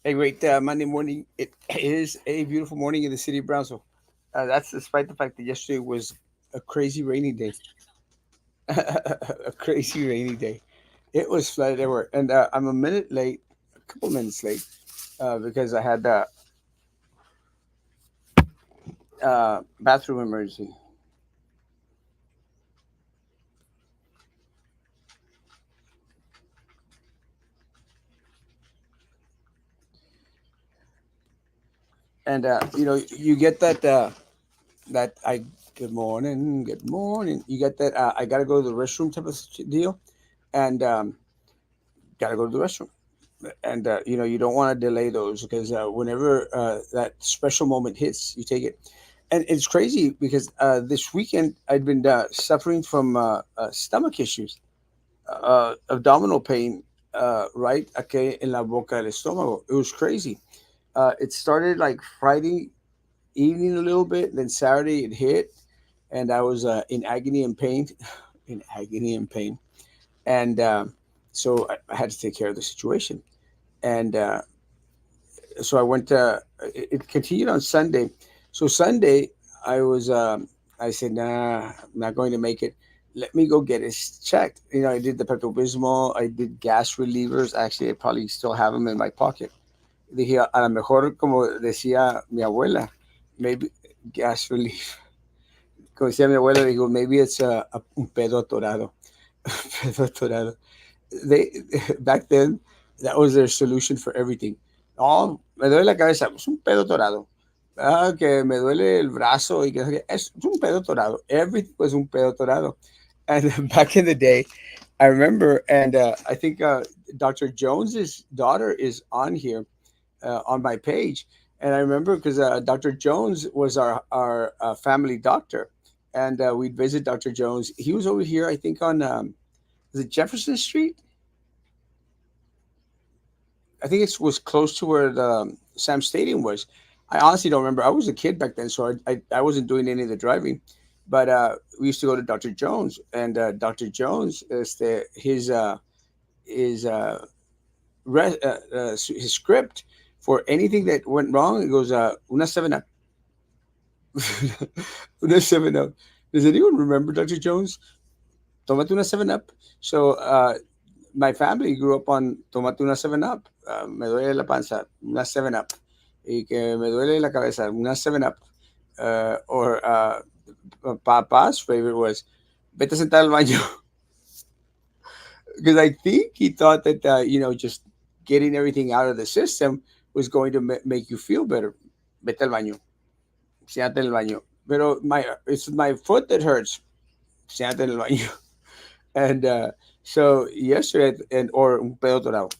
A great Monday morning. It is a beautiful morning in the city of Brownsville. That's despite the fact that yesterday was a crazy rainy day. A crazy rainy day. It was flooded everywhere. And I'm a minute late, a couple minutes late, because I had bathroom emergency. And, you get that good morning, good morning. You get that I got to go to the restroom type of deal. And got to go to the restroom. And you don't want to delay those because whenever that special moment hits, you take it. And it's crazy because this weekend I'd been suffering from stomach issues, abdominal pain, right okay in la boca del estómago. It was crazy. It started like Friday evening a little bit, then Saturday it hit, and I was in agony and pain, in agony and pain, and so I had to take care of the situation. And so I went to it continued on Sunday. So Sunday I was I said, nah, I'm not going to make it. Let me go get it checked. I did the Pepto Bismol, I did gas relievers. Actually, I probably still have them in my pocket. Dije, a lo mejor, como decía mi abuela, maybe gas relief. Como decía mi abuela, digo, maybe it's un pedo atorado. Pedo atorado. They back then that was their solution for everything. Oh, me duele la cabeza, es un pedo torado. Ah, que me duele el brazo y que es un pedo torado. Everything was un pedo torado. And back in the day, I remember, and I think Dr. Jones's daughter is on here on my page, and I remember because Dr. Jones was our family doctor, and we'd visit Dr. Jones. He was over here, I think, on was it Jefferson Street? I think it was close to where the Sam Stadium was. I honestly don't remember. I was a kid back then, so I wasn't doing any of the driving. But we used to go to Dr. Jones, and Dr. Jones, his his script for anything that went wrong, it goes una 7 up, una 7 up. Does anyone remember Dr. Jones? Tomate una 7 up. So my family grew up on tomate una 7 up. Me duele la panza, una 7 up. Y que me duele la cabeza, una 7 up. Or Papa's favorite was, vete a sentar al baño. Because I think he thought that, just getting everything out of the system was going to make you feel better. Vete al baño. Siéntate en el baño. Pero it's my foot that hurts. Siéntate en el baño. And so yesterday, and or un pedo torado,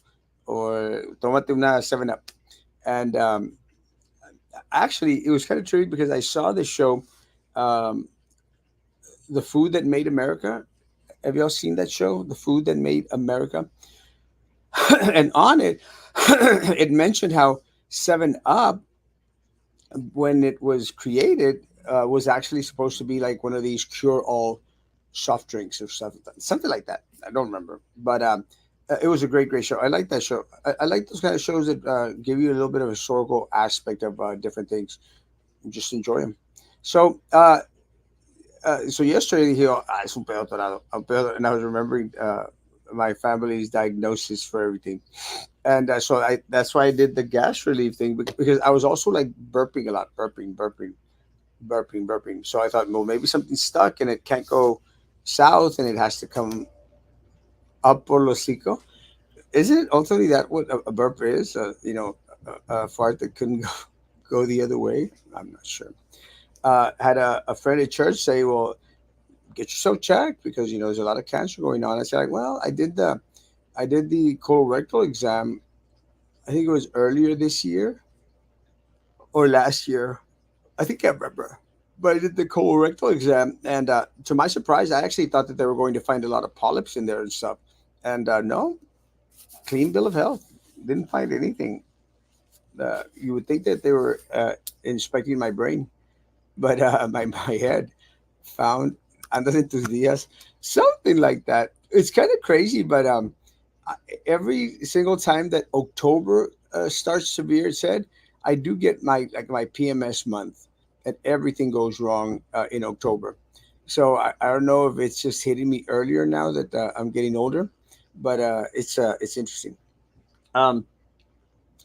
or tomate una 7 up. And actually, it was kind of tricky because I saw the show, um, The Food That Made America. Have y'all seen that show, The Food That Made America? And on it, it mentioned how 7 Up, when it was created, was actually supposed to be like one of these cure-all soft drinks or something like that. I don't remember, but it was a great show. I like that show. I like those kind of shows that give you a little bit of a historical aspect of different things. Just enjoy them. So, so yesterday, es un pedo torado, un pedo, and I was remembering my family's diagnosis for everything, and so that's why I did the gas relief thing because I was also like burping a lot, burping. So I thought, well, maybe something's stuck and it can't go south and it has to come up por los hocico. Isn't it ultimately that what a burp is? A fart that couldn't go the other way. I'm not sure. Had a friend at church say, "Well, get yourself checked because there's a lot of cancer going on." I said, like, "Well, I did the colorectal exam. I think it was earlier this year or last year. I think I remember." But I did the colorectal exam, and to my surprise, I actually thought that they were going to find a lot of polyps in there and stuff. And no, clean bill of health. Didn't find anything. You would think that they were inspecting my brain, but my head found andas en tus días, something like that. It's kind of crazy, but every single time that October starts to rear its head, I do get my PMS month, and everything goes wrong in October. So I don't know if it's just hitting me earlier now that I'm getting older, but it's interesting. Um,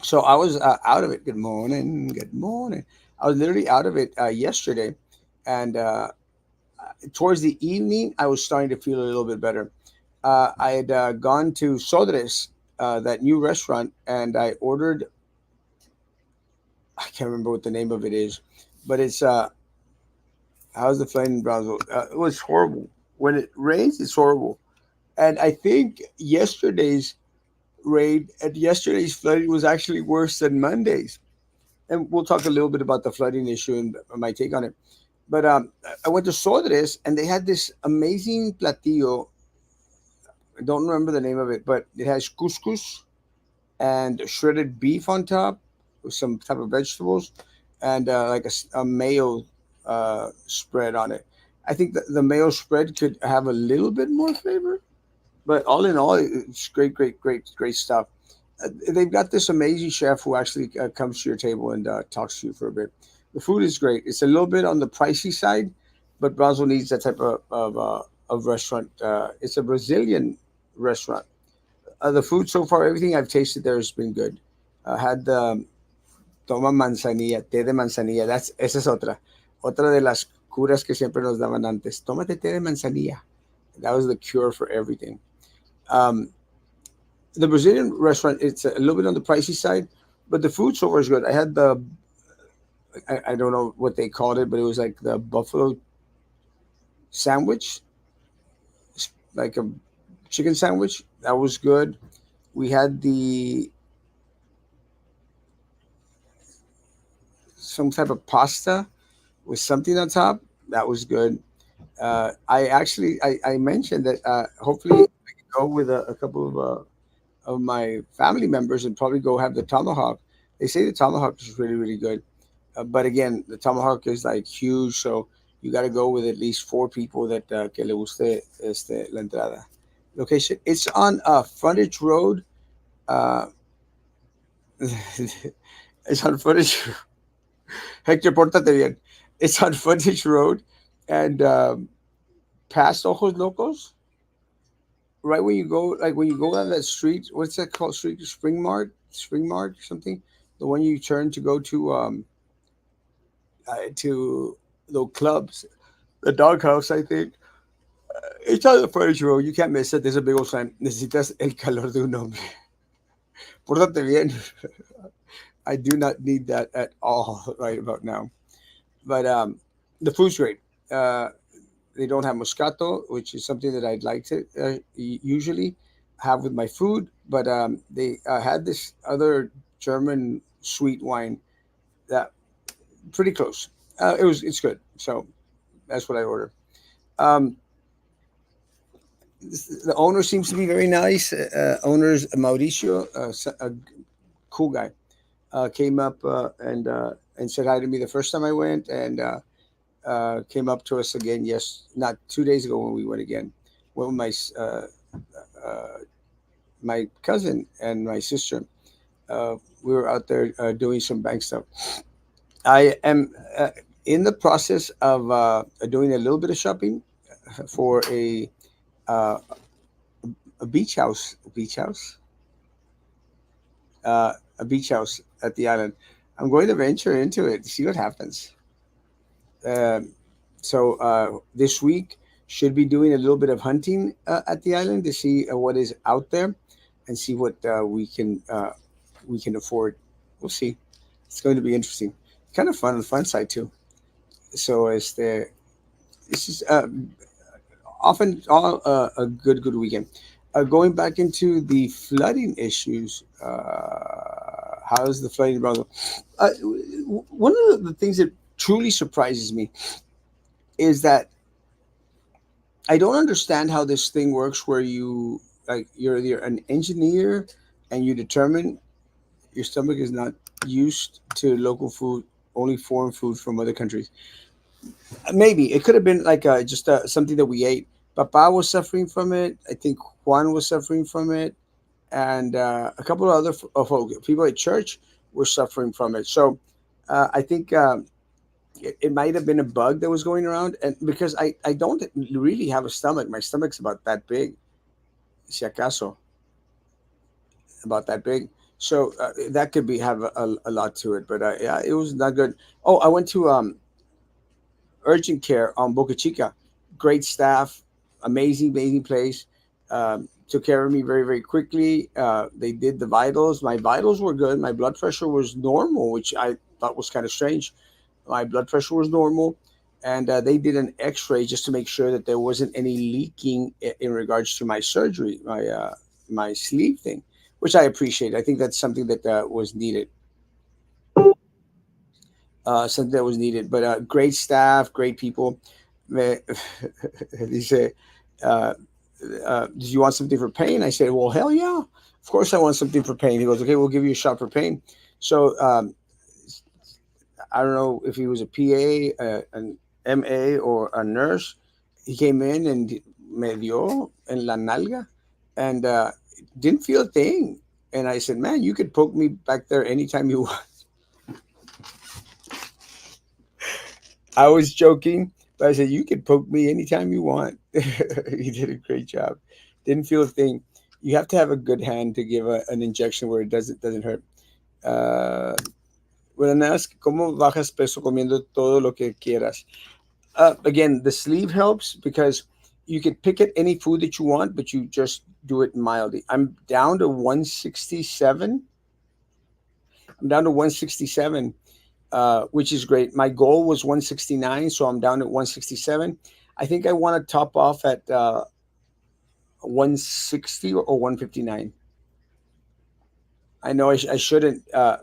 so I was out of it. Good morning, good morning. I was literally out of it yesterday, and towards the evening, I was starting to feel a little bit better. I had gone to Sodres, that new restaurant, and I ordered. I can't remember what the name of it is, but it's how's the flight in Brazil? It was horrible. When it rains, it's horrible. And I think yesterday's rain and yesterday's flooding was actually worse than Monday's. And we'll talk a little bit about the flooding issue and my take on it. But I went to Sodres and they had this amazing platillo. I don't remember the name of it, but it has couscous and shredded beef on top with some type of vegetables and like a mayo spread on it. I think the mayo spread could have a little bit more flavor, but all in all, it's great, great, great, great stuff. They've got this amazing chef who actually comes to your table and talks to you for a bit. The food is great. It's a little bit on the pricey side, but Brazil needs that type of restaurant. It's a Brazilian restaurant. The food so far, everything I've tasted there has been good. Had the toma manzanilla, té de manzanilla. Esa es otra de las curas que siempre nos daban antes. Tómate té de manzanilla. That was the cure for everything. Um, the Brazilian restaurant, it's a little bit on the pricey side, but the food so far is good. I had I don't know what they called it, but it was like the buffalo sandwich, like a chicken sandwich. That was good. We had the some type of pasta with something on top. That was good. I mentioned that hopefully I can go with a couple of my family members and probably go have the tomahawk. They say the tomahawk is really really good, but again, the tomahawk is like huge, so you got to go with at least four people that que le guste la entrada. Location: it's on Frontage Road. Uh, it's on Frontage. Hector, pórtate bien. It's on Frontage Road, and past Ojos Locos, right when you go, like when you go down that street, what's that called? Street Spring Mart, something. The one you turn to go to the clubs, the doghouse, I think. It's on the frontage road. You can't miss it. There's a big old sign. Necesitas el calor de un hombre. Pórtate bien. I do not need that at all right about now. But the food's great. Uh, they don't have Moscato, which is something that I'd like to usually have with my food. But they had this other German sweet wine that pretty close. It's good. So that's what I ordered. Um, the owner seems to be very nice. Owner's Mauricio, a cool guy. Came up and said hi to me the first time I went, and came up to us again. Yes, not 2 days ago when we went again. Went with uh, my cousin and my sister. We were out there doing some bank stuff. I am in the process of doing a little bit of shopping for uh, a uh, a beach house at the island. I'm going to venture into it to see what happens. Um, so this week should be doing a little bit of hunting at the island to see what is out there and see what we can afford. We'll see. It's going to be interesting. Kind of fun on the fun side too. So this is often all a good weekend. Going back into the flooding issues, how's the flooding in Brazil? One of the things that truly surprises me is that I don't understand how this thing works where you're an engineer and you determine your stomach is not used to local food, only foreign food from other countries. Maybe it could have been like just something that we ate. Papa was suffering from it. I think Juan was suffering from it, and a couple of other folk, people at church were suffering from it. So I think it might have been a bug that was going around, and because I don't really have a stomach, my stomach's about that big, si acaso, about that big. So that could be have a lot to it, but yeah, it was not good. Oh, I went to urgent care on Boca Chica. Great staff, amazing place. Took care of me very, very quickly. They did the vitals. My vitals were good. My blood pressure was normal, which I thought was kind of strange. My blood pressure was normal. And they did an x ray just to make sure that there wasn't any leaking in regards to my surgery, my sleeve thing, which I appreciate. I think that's something that was needed. Something that was needed. But great staff, great people. Me- he said, uh, "Did you want something for pain?" I said, "Well, hell yeah, of course I want something for pain." He goes, "Okay, we'll give you a shot for pain." So I don't know if he was a PA, an MA, or a nurse. He came in and me dio en la nalga, and didn't feel a thing. And I said, "Man, you could poke me back there anytime you." I was joking, but I said, "You can poke me anytime you want." He did a great job. Didn't feel a thing. You have to have a good hand to give an injection where it doesn't hurt. Uh, Buenas, ¿cómo bajas peso comiendo todo lo que quieras? Again, the sleeve helps because you could pick at any food that you want, but you just do it mildly. I'm down to 167. I'm down to 167, which is great. My goal was 169, so I'm down at 167. I think I want to top off at 160 or 159. I know I shouldn't. I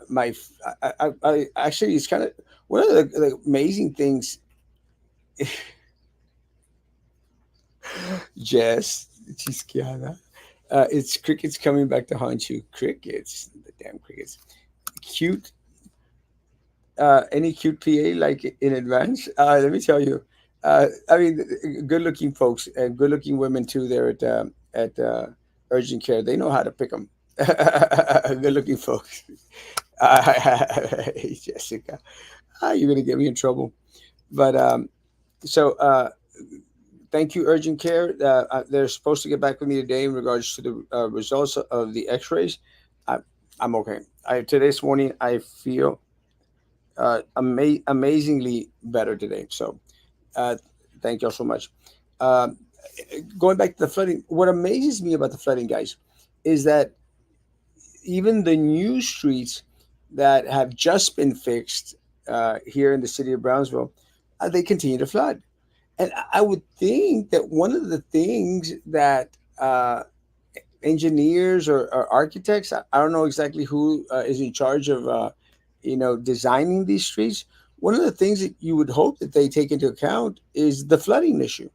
actually, it's kind of one of the amazing things. Jess, chisqueada. It's crickets coming back to haunt you. Crickets, the damn crickets. Cute. Any cute PA like in advance? Let me tell you. I mean, good-looking folks and good-looking women too. There at urgent care, they know how to pick them. Good-looking folks. Hey, Jessica, you're gonna get me in trouble. But so thank you, urgent care. They're supposed to get back with me today in regards to the results of the X-rays. I, I'm okay. Today's morning I feel amazingly better today. So uh, thank you all so much. Um, Going back to the flooding, what amazes me about the flooding, guys, is that even the new streets that have just been fixed here in the city of Brownsville, they continue to flood. And I would think that one of the things that engineers or architects, I don't know exactly who is in charge of, designing these streets. One of the things that you would hope that they take into account is the flooding issue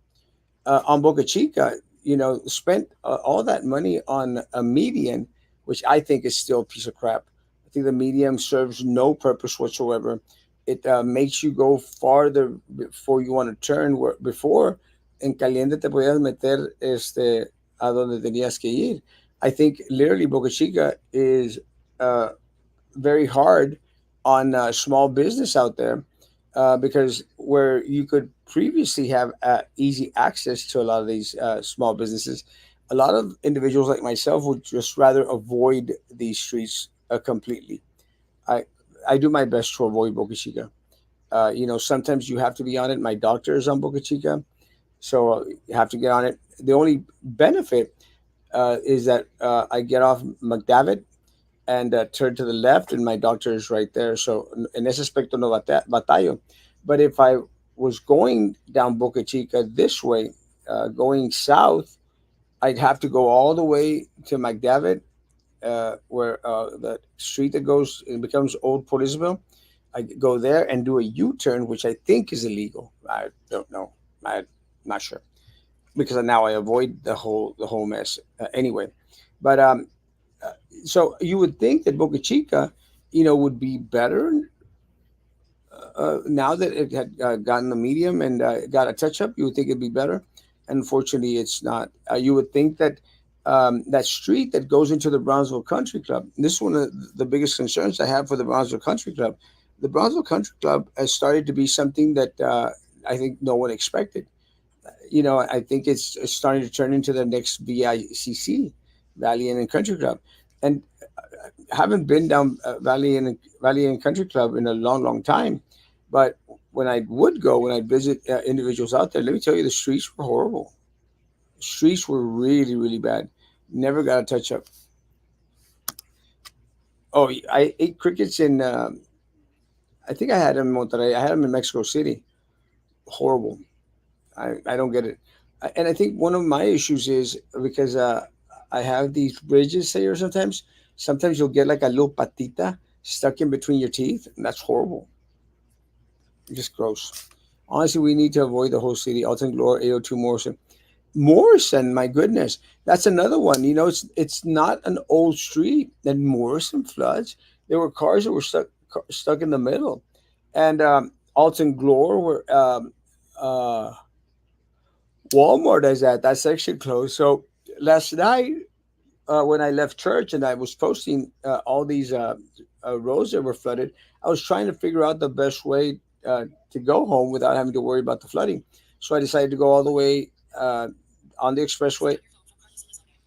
on Boca Chica, spent all that money on a median, which I think is still a piece of crap. I think the median serves no purpose whatsoever. It makes you go farther before you want to turn. Where before en caliente te podías meter a donde tenías que ir. I think literally Boca Chica is uh, very hard on small business out there because where you could previously have easy access to a lot of these small businesses, a lot of individuals like myself would just rather avoid these streets completely. I I do my best to avoid Boca Chica. Sometimes you have to be on it. My doctor is on Boca Chica, so you have to get on it. The only benefit is that I get off McDavid and turn to the left, and my doctor is right there. So, en ese aspecto no batallo. But if I was going down Boca Chica this way, going south, I'd have to go all the way to McDavid, where the street that goes, it becomes Old Port Isabel. I go there and do a U-turn, which I think is illegal. I don't know. I'm not sure because now I avoid the whole mess anyway. But uh, so you would think that Boca Chica, would be better now that it had gotten the medium and got a touch up. You would think it'd be better. Unfortunately, it's not. You would think that that street that goes into the Brownsville Country Club. And this is one of the biggest concerns I have for the Brownsville Country Club. The Brownsville Country Club has started to be something that I think no one expected. I think it's starting to turn into the next VICC, Valley Inn and Country Club. And I haven't been down Valley Inn and Country Club in a long, long time. But when I'd visit individuals out there, let me tell you, the streets were horrible. Streets were really, really bad. Never got a touch up. Oh, I ate crickets in. I think I had them in Monterrey. I had them in Mexico City. Horrible. I don't get it. And I think one of my issues is because I have these bridges here sometimes. Sometimes you'll get like a little patita stuck in between your teeth, and that's horrible. Just gross. Honestly, we need to avoid the whole city. Alton Glore, AO2 Morrison. Morrison, my goodness, that's another one. It's not an old street. Then Morrison floods. There were cars that were stuck in the middle, and Alton Glore where Walmart is at. That section closed. So last night, when I left church and I was posting all these roads that were flooded, I was trying to figure out the best way to go home without having to worry about the flooding. So I decided to go all the way on the expressway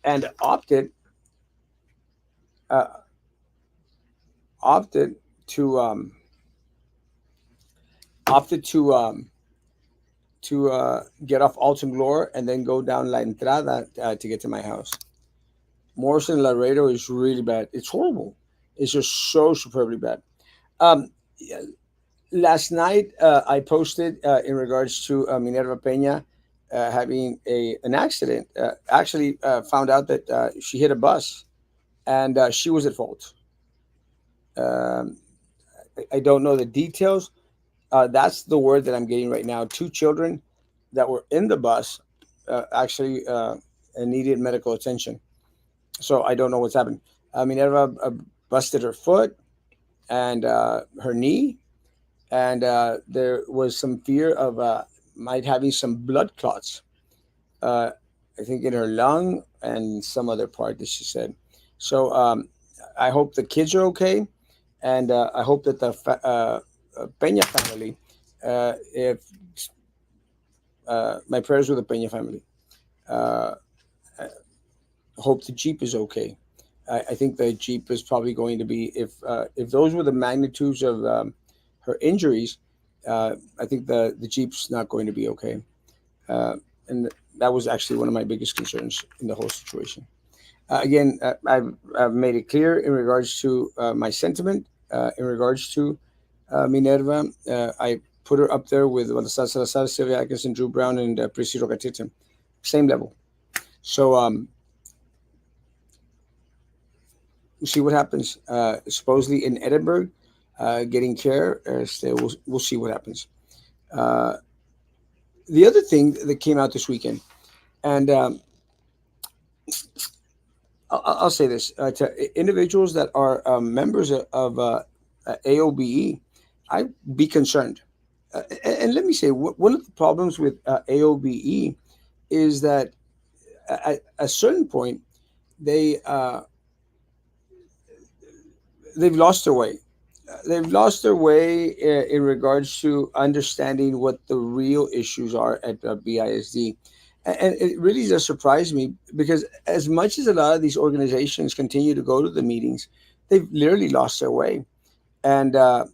and uh, opted to opted to get off Alton Glore and then go down La Entrada to get to my house. Morrison Laredo is really bad. It's horrible. It's just so superbly bad. Um, yeah, last night I posted in regards to Minerva Peña having an accident. Actually, found out that she hit a bus and she was at fault. Um, I don't know the details. That's the word that I'm getting right now. Two children that were in the bus actually needed medical attention. So I don't know what's happened. Minerva busted her foot and her knee, and there was some fear of might having some blood clots. Uh, I think in her lung and some other part that she said. So I hope the kids are okay, and I hope that the Peña family, if my prayers with the Peña family. Uh, hope the Jeep is okay. I think the Jeep is probably going to be if those were the magnitudes of her injuries. I think the Jeep's not going to be okay, uh, and that was actually one of my biggest concerns in the whole situation. Again, I've made it clear in regards to my sentiment in regards to Minerva. I put her up there with Baltasar Salazar, Sylvia Atkinson, Drew Brown, and Priscilla Gatita. Same level. So we'll see what happens. Supposedly in Edinburgh, getting care. So we'll see what happens. Uh, the other thing that came out this weekend, and I'll say this to individuals that are members of AOBE, I be concerned. And let me say, one of the problems with AOBE is that at a certain point, they they've lost their way. They've lost their way in regards to understanding what the real issues are at BISD. And it really does surprise me because, as much as a lot of these organizations continue to go to the meetings, they've literally lost their way. And the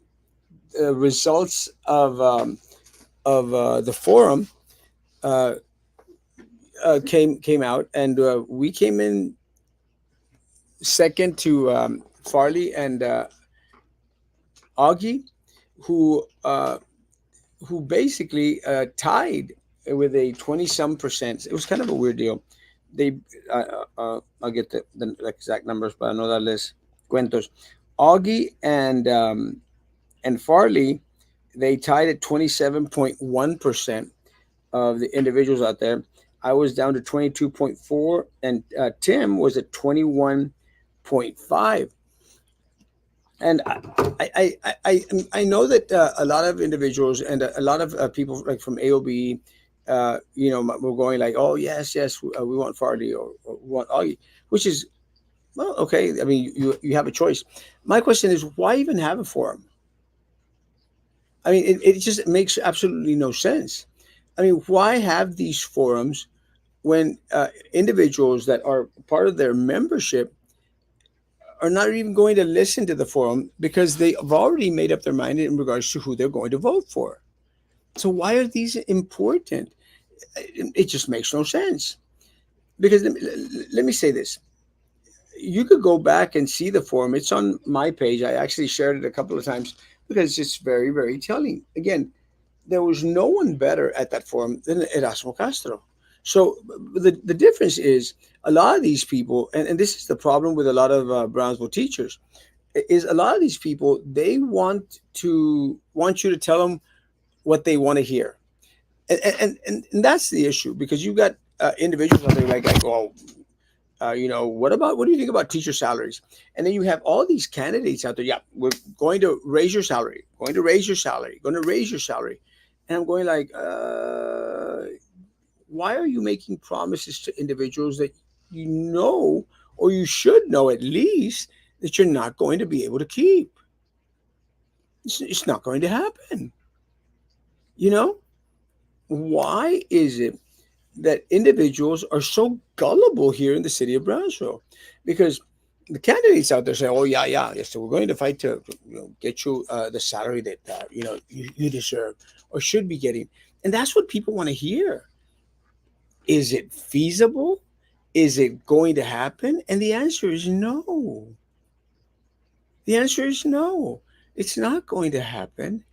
results of the forum uh, came out, and we came in second to Farley and Augie, who basically tied with a 20 some percent. It was kind of a weird deal. They I'll get the exact numbers, but I know that list cuentos. Augie and Farley, they tied at 27.1% of the individuals out there. I was down to 22.4, and Tim was at 21.5. And I know that a lot of individuals and a lot of people like from AOB we're going like, oh yes, yes, we want Farley, or we want Augie, which is, well, okay. I mean, you have a choice. My question is, why even have a forum? I mean, it just makes absolutely no sense. I mean, why have these forums when individuals that are part of their membership are not even going to listen to the forum because they've already made up their mind in regards to who they're going to vote for? So why are these important? It just makes no sense. Because let me say this: you could go back and see the forum. It's on my page. I actually shared it a couple of times because it's very, very telling. Again, there was no one better at that forum than Erasmo Castro. So the difference is a lot of these people, and this is the problem with a lot of Brownsville teachers, is a lot of these people, they want you to tell them what they want to hear. And that's the issue, because you got individuals out there like, oh, what do you think about teacher salaries? And then you have all these candidates out there. Yeah, we're going to raise your salary, going to raise your salary, going to raise your salary. And I'm going like, why are you making promises to individuals that you know, or you should know at least, that you're not going to be able to keep? It's not going to happen. You know, why is it that individuals are so gullible here in the city of Brownsville? Because the candidates out there say, "Oh yeah, yeah, yes, so we're going to fight to get you the salary that you deserve or should be getting," and that's what people want to hear. Is it feasible? Is it going to happen? And the answer is no. The answer is no. It's not going to happen.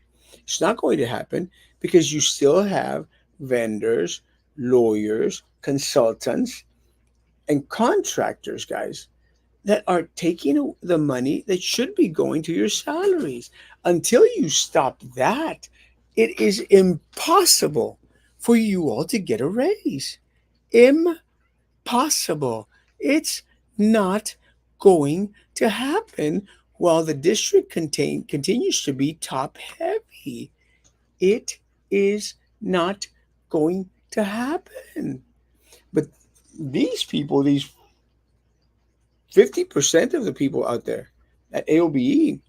It's not going to happen because you still have vendors, lawyers, consultants, and contractors, guys, that are taking the money that should be going to your salaries. Until you stop that, it is impossible for you all to get a raise. Impossible. It's not going to happen while the district continues to be top heavy. It is not going to happen. But these people, these 50% of the people out there at AOBE,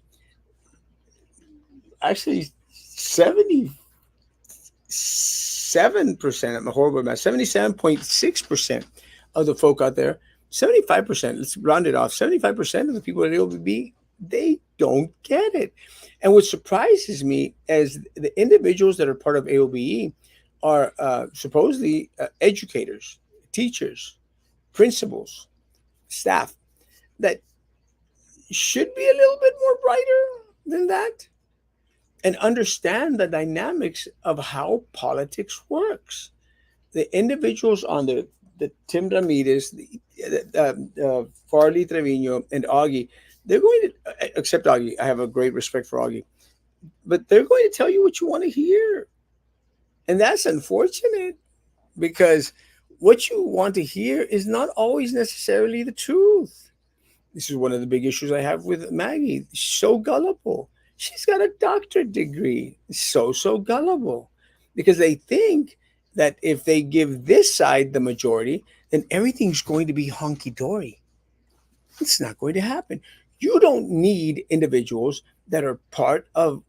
actually 77%, I'm horrible at math, 77.6% of the folk out there, 75%, let's round it off, 75% of the people at AOBE, they don't get it. And what surprises me is the individuals that are part of AOBE are supposedly educators, teachers, principals, staff that should be a little bit more brighter than that and understand the dynamics of how politics works. The individuals on the Tim Ramirez, Farley Trevino, and Augie, they're going to, except Augie, I have a great respect for Augie, but they're going to tell you what you want to hear. And that's unfortunate because what you want to hear is not always necessarily the truth. This is one of the big issues I have with Maggie. She's so gullible. She's got a doctorate degree. So gullible. Because they think that if they give this side the majority, then everything's going to be honky dory. It's not going to happen. You don't need individuals that are part of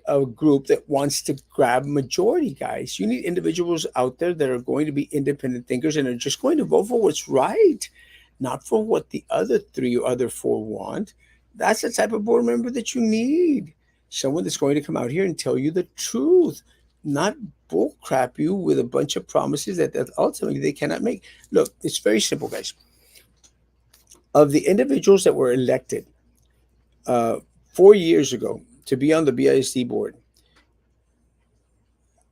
a group that wants to grab majority, guys. You need individuals out there that are going to be independent thinkers and are just going to vote for what's right, not for what the other three or other four want. That's the type of board member that you need. Someone that's going to come out here and tell you the truth, not bull crap you with a bunch of promises that ultimately they cannot make. Look, it's very simple, guys. Of the individuals that were elected uh, 4 years ago to be on the BISD board,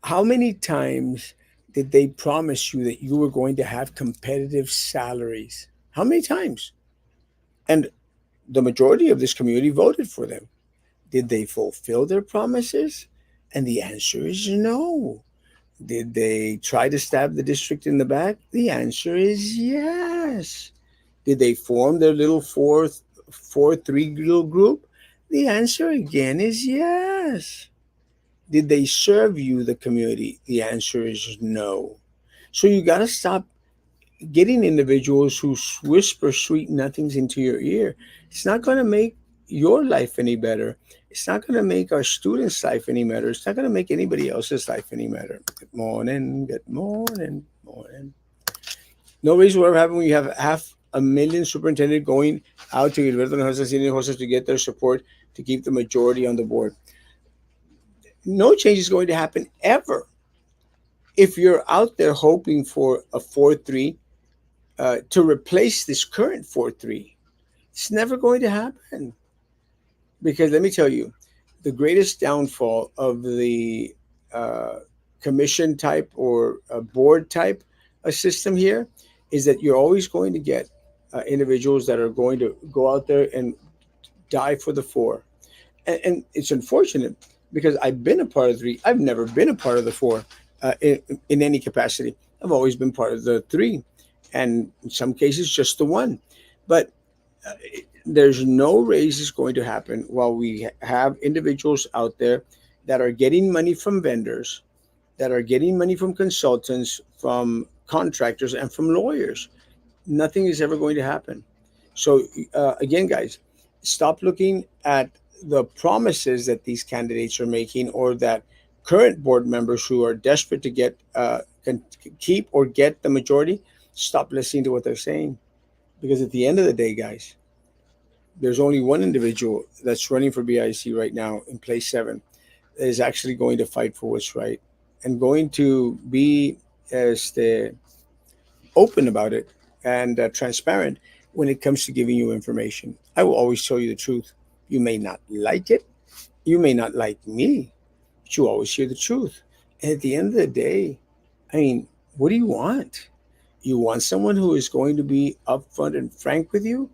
how many times did they promise you that you were going to have competitive salaries? How many times? And the majority of this community voted for them. Did they fulfill their promises? And the answer is no. Did they try to stab the district in the back? The answer is yes. Did they form their little 4-3 little group? The answer again is yes. Did they serve you, the community? The answer is no. So you got to stop getting individuals who whisper sweet nothings into your ear. It's not going to make your life any better. It's not going to make our students' life any better. It's not going to make anybody else's life any better. Good morning, good morning, morning. No reason will ever happen when you have 500,000 superintendent going out to Gilberto and Jose Senior Jose to get their support to keep the majority on the board. No change is going to happen ever if you're out there hoping for a 4-3 to replace this current 4-3. It's never going to happen. Because let me tell you, the greatest downfall of the uh, commission type or board type system here is that you're always going to get individuals that are going to go out there and die for the four. And it's unfortunate because I've been a part of three. I've never been a part of the four in any capacity. I've always been part of the three, and in some cases, just the one. But uh, there's no raises going to happen while we have individuals out there that are getting money from vendors, that are getting money from consultants, from contractors, and from lawyers. Nothing is ever going to happen. So, again, guys, stop looking at the promises that these candidates are making or that current board members who are desperate to get can keep or get the majority. Stop listening to what they're saying because at the end of the day, guys, there's only one individual that's running for BIC right now in place seven that is actually going to fight for what's right and going to be as the open about it and transparent when it comes to giving you information. I will always tell you the truth. You may not like it, you may not like me, but you always hear the truth. And at the end of the day, I mean, what do you want? You want someone who is going to be upfront and frank with you?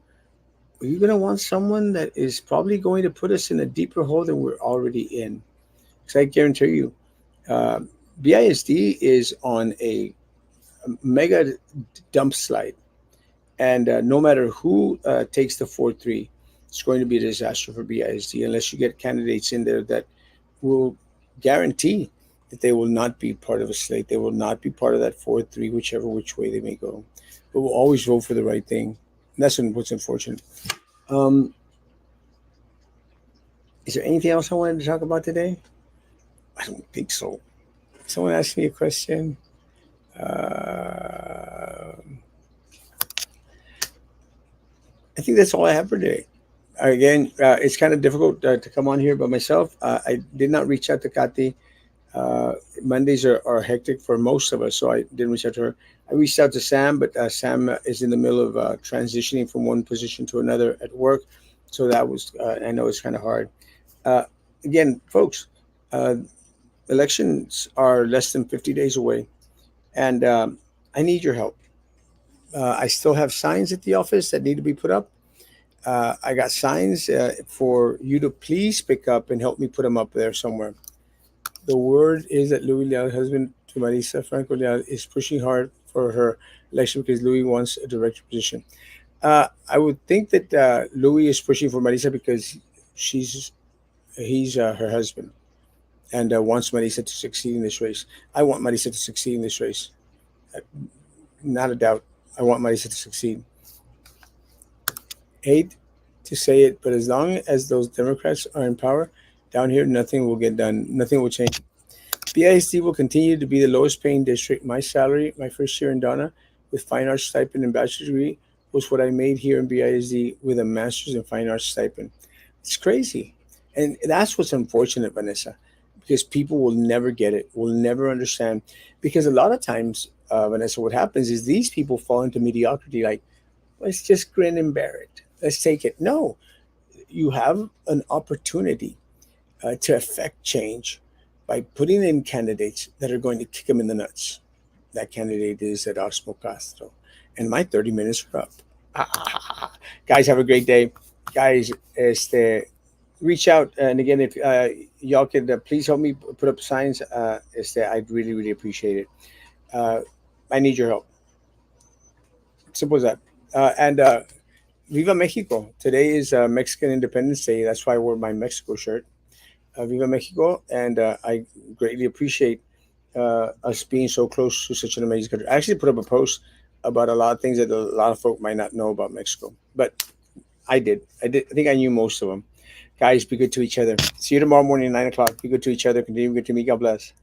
Or you're going to want someone that is probably going to put us in a deeper hole than we're already in? Because I guarantee you, uh, BISD is on a mega dump slide. And no matter who takes the 4-3, it's going to be a disaster for BISD unless you get candidates in there that will guarantee that they will not be part of a slate. They will not be part of that 4-3, whichever which way they may go. But we'll always vote for the right thing. And that's what's unfortunate. Um, is there anything else I wanted to talk about today? I don't think so. Someone asked me a question. I think that's all I have for today. Again, it's kind of difficult to come on here by myself. I did not reach out to Kathy. Uh, Mondays are hectic for most of us, so I didn't reach out to her. I reached out to Sam, but Sam is in the middle of transitioning from one position to another at work. So that was, I know it's kind of hard. Uh, Again, folks, uh, elections are less than 50 days away, and I need your help. I still have signs at the office that need to be put up. I got signs for you to please pick up and help me put them up there somewhere. The word is that Louis Leal's husband to Marisa Franco Leal is pushing hard for her election because Louis wants a director position. I would think that Louis is pushing for Marisa because she's he's her husband and wants Marisa to succeed in this race. I want Marisa to succeed in this race, uh, not a doubt. I want Marisa to succeed. Hate to say it, but as long as those Democrats are in power down here, nothing will get done. Nothing will change. BISD will continue to be the lowest paying district. My salary, my first year in Donna, with fine arts stipend and bachelor's degree, was what I made here in BISD with a master's in fine arts stipend. It's crazy. And that's what's unfortunate, Vanessa, because people will never get it, will never understand. Because a lot of times, Vanessa, what happens is these people fall into mediocrity like, let's just grin and bear it. Let's take it. No, you have an opportunity to affect change by putting in candidates that are going to kick them in the nuts. That candidate is Erasmo Castro. And my 30 minutes are up. Guys, have a great day. Guys, reach out. And again, if y'all could please help me put up signs, I'd really, really appreciate it. Uh, I need your help. Simple as that. And Viva Mexico. Today is Mexican Independence Day. That's why I wore my Mexico shirt. Viva Mexico, and I greatly appreciate us being so close to such an amazing country. I actually put up a post about a lot of things that a lot of folk might not know about Mexico, but I did. I did. I think I knew most of them. Guys, be good to each other. See you tomorrow morning at 9 o'clock. Be good to each other. Continue to be good to me. God bless.